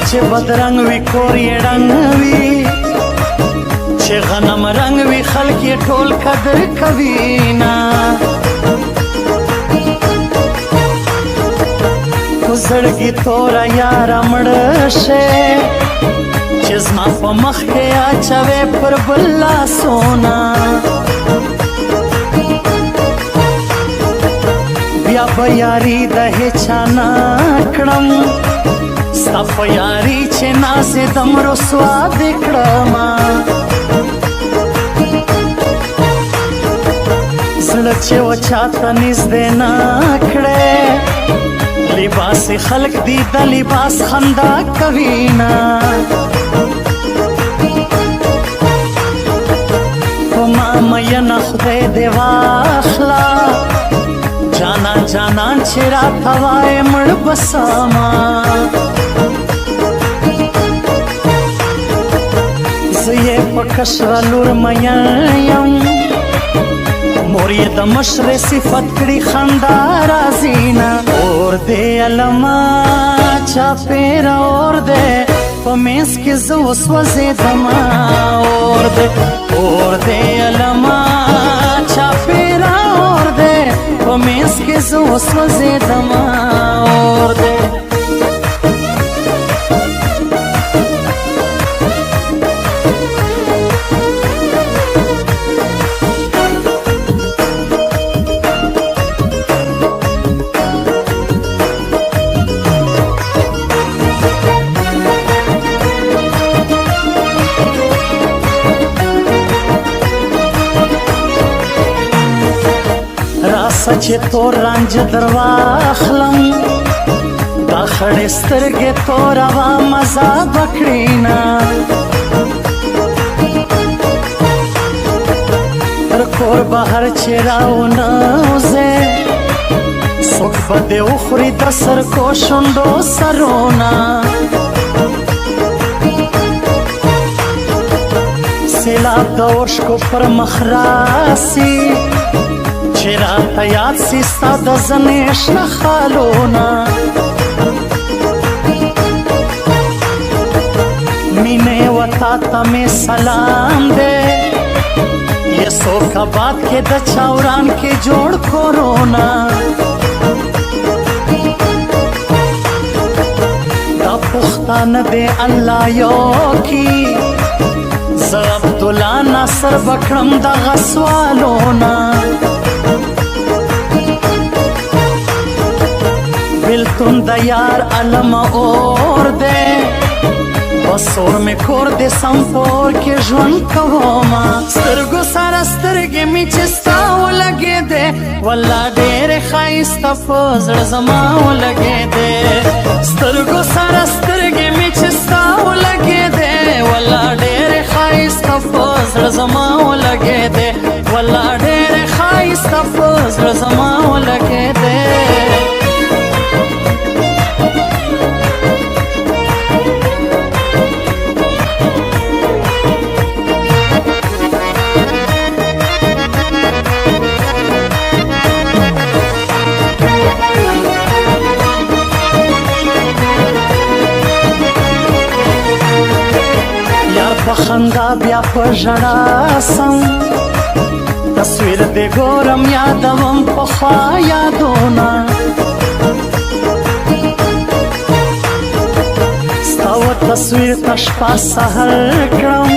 چې بدرنګ وي کور یې ړنګ وي چې غنم رنګ وي خلک یې ټول قدر کوي نه په زړګي توره یاره مړه شې چې زما په مخ کې اچوې پر بل لاسونه بیا به یاري د هیچا نه کړم ستا په یاري چې نازېدم رسوا دې کړمه زړه چې و چاته نږدې نه کړې لباس خلق دی د لباس خندا کوي نه په ما مینه خدای دې واخله جانان جانان چې راته وایې مړ به سمه زه یې په کشره لور مین یم مور یې د مشرې صفت کړي خندا راځي نه اور دې علما چاپېره اور دې په منځ کې زه وسوځېدمه اور دې علما چاپېره اور دې په منځ کې زه وسوځېدمه اور دې چې تور رنج در واخلم دا خړې سترګې توره وه مزه به کړي نه تر کور بهر چې راونوځې څوک به دې وخوري د سرکو شونډو سرونه سیلاب د اوښکو پر مخ راسي چې راته یاد سي ستا د زنې شنه خالونه مینې وتا ته مې سلام دی یسوکاباد کې د چاوران کې جوړ کورونه دا پښتانه دی الله یو کی زه عبدالله ناصر بکړم دغه سوالونه بلتون د یار علم اور دے بس اور میں کور دے سمپور کے ژوند کوما سترګو سره سترګې مې چې ستا ولګې دې والله ډېرې ښایسته په زړه زما ولګې دې سترګو سره سترګې مې چې ستا ولګې دې والله ډېرې ښایسته په زړه زما ولګې دې والله ډېرې ښایسته په زړه زما ولګې دې خندا بیا په ژړا سم تصویر دې ګورم یادوم پخوا یادونه ستا و تصویر ته شپه سحر کړم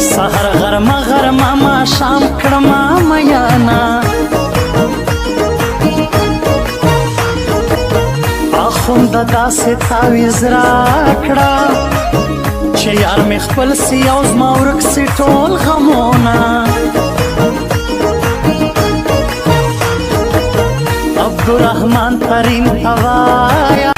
سحر غرمه غرمه ماښام کړمه میانه اخونده داسې تعویض راکړه چې یار مې خپل سي او زما ورک سي ټول غمونه عبدالرحمن ترین ته وایه